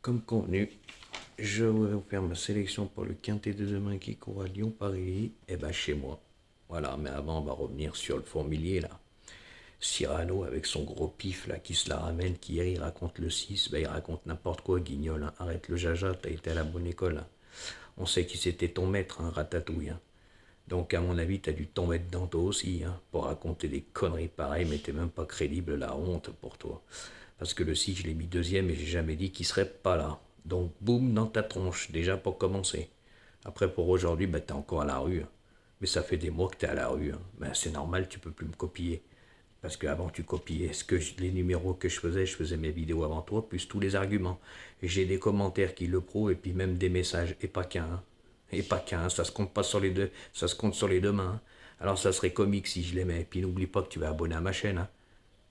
comme convenu, je vais vous faire ma sélection pour le quintet de demain qui court à Lyon-Paris, et ben chez moi. Voilà, mais avant, on va revenir sur le fourmilier, là. Cyrano, avec son gros pif, là, qui se la ramène, qui hier, il raconte le 6, ben il raconte n'importe quoi, Guignol, hein. Arrête le jaja, t'as été à la bonne école, hein. On sait qui c'était ton maître, hein, Ratatouille, hein. Donc, à mon avis, t'as dû tomber dedans toi aussi, hein, pour raconter des conneries pareilles, mais t'es même pas crédible, la honte pour toi. Parce que le 6, je l'ai mis deuxième et j'ai jamais dit qu'il serait pas là. Donc, boum, dans ta tronche, déjà pour commencer. Après, pour aujourd'hui, bah, t'es encore à la rue, hein. Mais ça fait des mois que t'es à la rue, hein. Ben, c'est normal, tu peux plus me copier. Parce qu'avant, tu copiais les numéros que je faisais mes vidéos avant toi, plus tous les arguments. Et j'ai des commentaires qui le prouvent, et puis même des messages, et pas qu'un, hein. Et pas qu'un, ça se compte pas sur les deux, ça se compte sur les deux mains, hein. Alors ça serait comique si je l'aimais. Et puis n'oublie pas que tu vas abonner à ma chaîne, hein.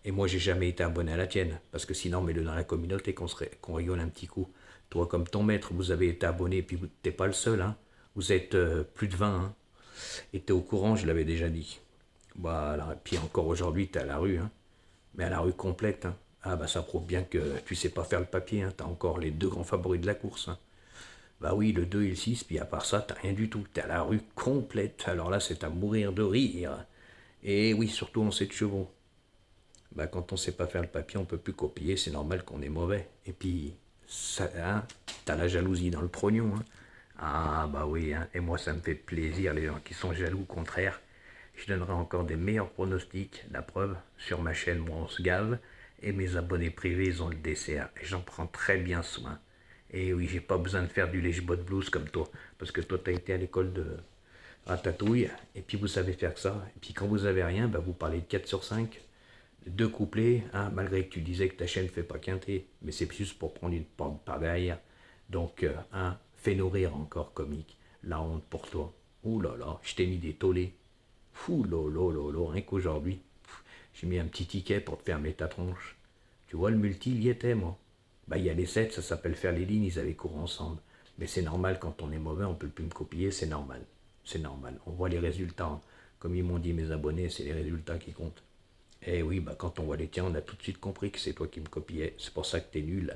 Et moi, j'ai jamais été abonné à la tienne. Parce que sinon, mets-le dans la communauté qu'on rigole un petit coup. Toi, comme ton maître, vous avez été abonné, et puis t'es pas le seul, hein. Vous êtes plus de 20, hein. Et t'es au courant, je l'avais déjà dit. Voilà. Et puis encore aujourd'hui, t'es à la rue, hein. Mais à la rue complète, hein. Ah bah ça prouve bien que tu sais pas faire le papier, hein. T'as encore les deux grands favoris de la course, hein. Bah oui, le 2 et le 6, puis à part ça, t'as rien du tout. T'es à la rue complète. Alors là, c'est à mourir de rire. Et oui, surtout en 7 chevaux. Bah, quand on sait pas faire le papier, on peut plus copier, c'est normal qu'on est mauvais. Et puis, ça, hein, t'as la jalousie dans le trognon, hein. Ah bah oui, hein. Et moi ça me fait plaisir, les gens qui sont jaloux, au contraire. Je donnerai encore des meilleurs pronostics, la preuve, sur ma chaîne, moi on se gave, et mes abonnés privés, ils ont le dessert, et j'en prends très bien soin. Et oui, j'ai pas besoin de faire du lèche-botte blues comme toi, parce que toi t'as été à l'école de Ratatouille, et puis vous savez faire que ça. Et puis quand vous avez rien, bah vous parlez de 4 sur 5, deux couplets, hein, malgré que tu disais que ta chaîne ne fait pas quinter, mais c'est juste pour prendre une porte par derrière. Donc, hein, fais nourrir encore comique, la honte pour toi. Ouh là là, je t'ai mis des tollés. Fou lolo lolo, rien qu'aujourd'hui, j'ai mis un petit ticket pour te fermer ta tronche. Tu vois, le multi, il y était, moi. Bah, il y a les 7, ça s'appelle faire les lignes, ils avaient cours ensemble. Mais c'est normal, quand on est mauvais, on peut plus me copier, c'est normal. C'est normal. On voit les résultats, hein. Comme ils m'ont dit mes abonnés, c'est les résultats qui comptent. Eh oui, bah quand on voit les tiens, on a tout de suite compris que c'est toi qui me copiais. C'est pour ça que t'es nul.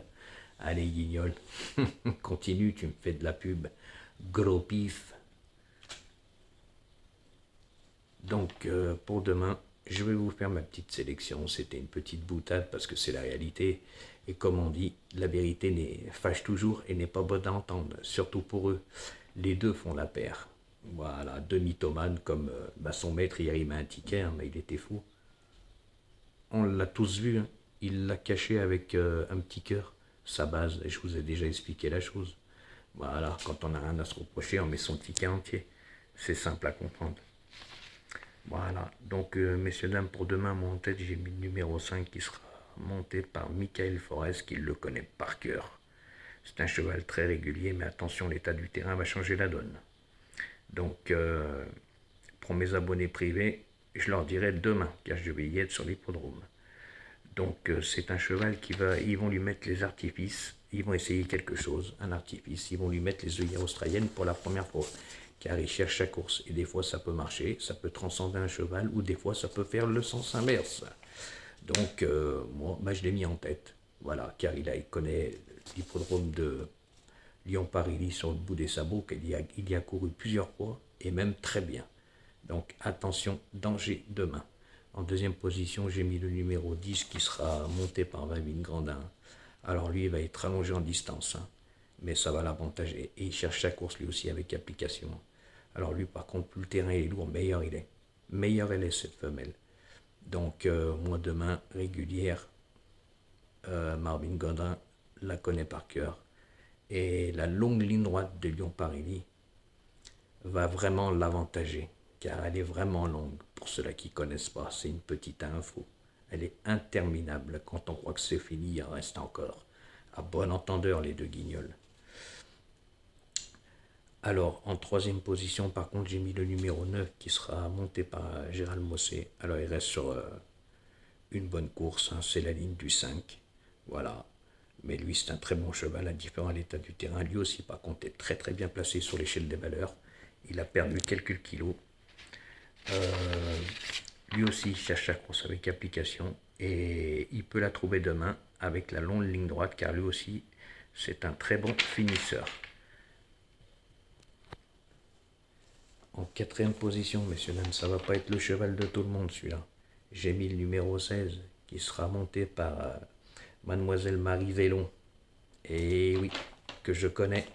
Allez, guignol. Continue, tu me fais de la pub. Gros pif. Donc, pour demain, je vais vous faire ma petite sélection. C'était une petite boutade parce que c'est la réalité. Et comme on dit, la vérité fâche toujours et n'est pas bonne à entendre, surtout pour eux. Les deux font la paire. Voilà, deux mythomanes comme bah, son maître hier, il m'a un ticket, hein, mais il était fou. On l'a tous vu, hein. Il l'a caché avec un petit cœur, sa base, et je vous ai déjà expliqué la chose. Voilà, quand on n'a rien à se reprocher, on met son ticket entier. C'est simple à comprendre. Voilà, donc messieurs, dames, pour demain, moi en tête, j'ai mis le numéro 5 qui sera monté par Michael Forest, qui le connaît par cœur. C'est un cheval très régulier, mais attention, l'état du terrain va changer la donne. Donc, pour mes abonnés privés, je leur dirai demain, car je vais y être sur l'hippodrome. Donc c'est un cheval ils vont lui mettre les artifices, ils vont essayer quelque chose, un artifice, ils vont lui mettre les œillères australiennes pour la première fois, car il cherche sa course, et des fois ça peut marcher, ça peut transcender un cheval, ou des fois ça peut faire le sens inverse. Donc moi, bah, je l'ai mis en tête, voilà, car il connaît l'hippodrome de Lyon-Paris sur le bout des sabots, il y a couru plusieurs fois, et même très bien. Donc attention, danger demain. En deuxième position, j'ai mis le numéro 10 qui sera monté par Valvin Grandin. Alors lui, il va être allongé en distance, hein, mais ça va l'avantager. Et il cherche sa course lui aussi avec application. Alors lui, par contre, plus le terrain est lourd, meilleur il est. Meilleure elle est, cette femelle. Donc moi demain, régulière, Marvin Godin la connaît par cœur. Et la longue ligne droite de Lyon-Paris va vraiment l'avantager, car elle est vraiment longue. Pour ceux-là qui ne connaissent pas, c'est une petite info. Elle est interminable. Quand on croit que c'est fini, il en reste encore. À bon entendeur, les deux guignols. Alors, en troisième position, par contre, j'ai mis le numéro 9 qui sera monté par Gérald Mossé. Alors, il reste sur une bonne course, hein, c'est la ligne du 5. Voilà. Mais lui, c'est un très bon cheval, indifférent à l'état du terrain. Lui aussi, par contre, est très très bien placé sur l'échelle des valeurs. Il a perdu quelques kilos. Lui aussi, il cherche sa course avec application. Et il peut la trouver demain avec la longue ligne droite, car lui aussi, C'est un très bon finisseur. En quatrième position, messieurs, dames, ça va pas être le cheval de tout le monde celui-là. J'ai mis le numéro 16 qui sera monté par Mademoiselle Marie Vélon. Et oui, que je connais.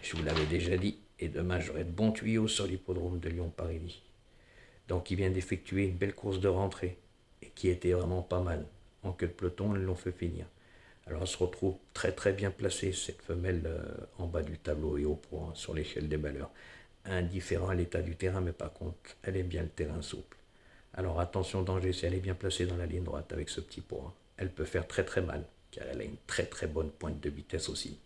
Je vous l'avais déjà dit. Et demain, j'aurai de bons tuyaux sur l'hippodrome de Lyon-Paris. Donc, il vient d'effectuer une belle course de rentrée. Et qui était vraiment pas mal. En queue de peloton, ils l'ont fait finir. Alors, elle se retrouve très très bien placée, cette femelle, en bas du tableau et au point, sur l'échelle des valeurs. Indifférent à l'état du terrain, mais par contre, elle aime bien le terrain souple. Alors attention danger, si elle est bien placée dans la ligne droite avec ce petit poids, elle peut faire très très mal, car elle a une très très bonne pointe de vitesse aussi.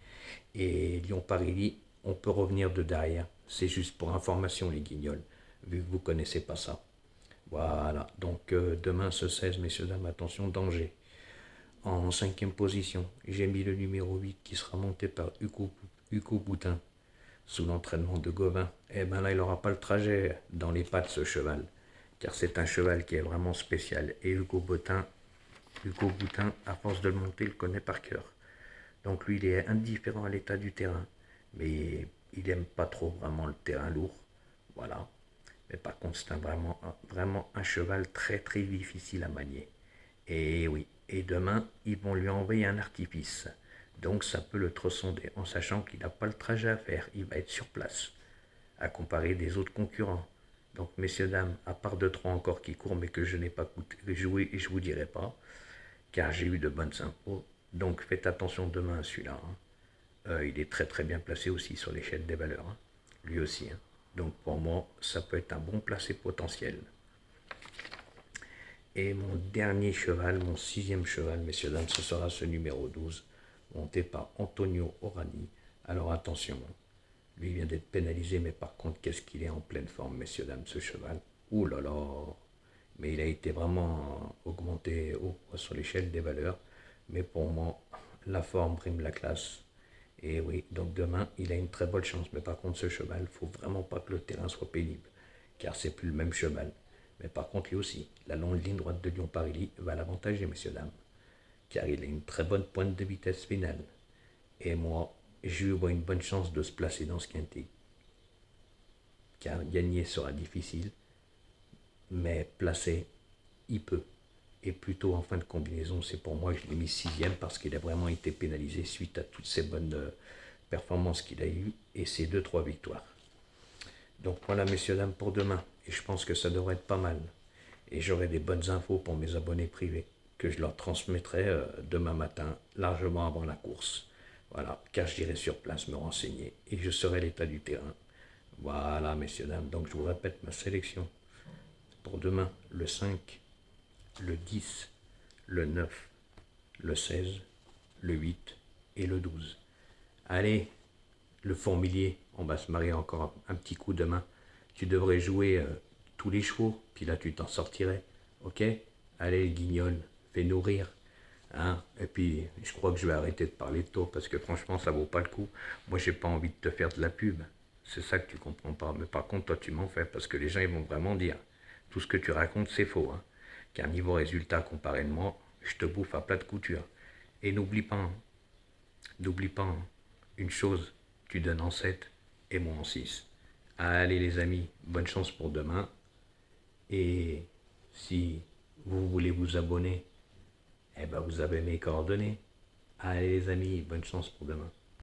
Et Lyon-Paris, on peut revenir de derrière. C'est juste pour information les guignols, vu que vous ne connaissez pas ça. Voilà, donc demain ce 16, messieurs, dames, attention, danger. En cinquième position, j'ai mis le numéro 8 qui sera monté par Hugo Boutin, sous l'entraînement de Gauvin. Et bien là, il n'aura pas le trajet dans les pattes, ce cheval, car c'est un cheval qui est vraiment spécial. Et Hugo Boutin, à force de le monter, il le connaît par cœur. Donc lui, il est indifférent à l'état du terrain, mais il n'aime pas trop vraiment le terrain lourd. Voilà. Mais par contre, c'est vraiment un cheval très très difficile à manier. Et oui, et demain, ils vont lui envoyer un artifice. Donc ça peut le tronçonner en sachant qu'il n'a pas le trajet à faire, il va être sur place, à comparer des autres concurrents. Donc messieurs, dames, à part 2-3 encore qui courent mais que je n'ai pas joué et je ne vous dirai pas, car j'ai eu de bonnes infos. Donc faites attention demain à celui-là. Il est très très bien placé aussi sur l'échelle des valeurs, hein. Lui aussi, hein. Donc pour moi, ça peut être un bon placé potentiel. Et mon dernier cheval, mon sixième cheval, messieurs, dames, ce sera ce numéro 12, monté par Antonio Orani. Alors attention, lui vient d'être pénalisé, mais par contre, qu'est-ce qu'il est en pleine forme, messieurs, dames, ce cheval. Ouh là là. Mais il a été vraiment augmenté sur l'échelle des valeurs. Mais pour moi, la forme prime la classe. Et oui, donc demain, il a une très bonne chance. Mais par contre, ce cheval, il ne faut vraiment pas que le terrain soit pénible, car c'est plus le même cheval. Mais par contre, lui aussi, la longue ligne droite de Lyon-Paris va l'avantager, messieurs, dames, car il a une très bonne pointe de vitesse finale. Et moi, je lui vois une bonne chance de se placer dans ce quintet, car gagner sera difficile, mais placer, il peut. Et plutôt en fin de combinaison, c'est pour moi que je l'ai mis sixième parce qu'il a vraiment été pénalisé suite à toutes ces bonnes performances qu'il a eues et ses 2-3 victoires. Donc voilà, messieurs, dames, pour demain. Et je pense que ça devrait être pas mal. Et j'aurai des bonnes infos pour mes abonnés privés que je leur transmettrai demain matin, largement avant la course. Voilà, car j'irai sur place me renseigner et je saurai l'état du terrain. Voilà, messieurs, dames. Donc je vous répète ma sélection pour demain, le 5, le 10, le 9, le 16, le 8 et le 12. Allez, le fourmilier, on va se marier encore un petit coup demain. Tu devrais jouer tous les chevaux, puis là tu t'en sortirais. Ok? Allez, guignol, fais nourrir. Hein? Et puis, je crois que je vais arrêter de parler de toi parce que franchement, ça vaut pas le coup. Moi, j'ai pas envie de te faire de la pub. C'est ça que tu comprends pas. Mais par contre, toi, tu m'en fais parce que les gens, ils vont vraiment dire tout ce que tu racontes, c'est faux. Hein? Car niveau résultat, comparé de moi, je te bouffe à plat de couture. Et n'oublie pas, hein, une chose, tu donnes en 7 et moi en 6. Allez les amis, bonne chance pour demain. Et si vous voulez vous abonner, eh ben vous avez mes coordonnées. Allez les amis, bonne chance pour demain.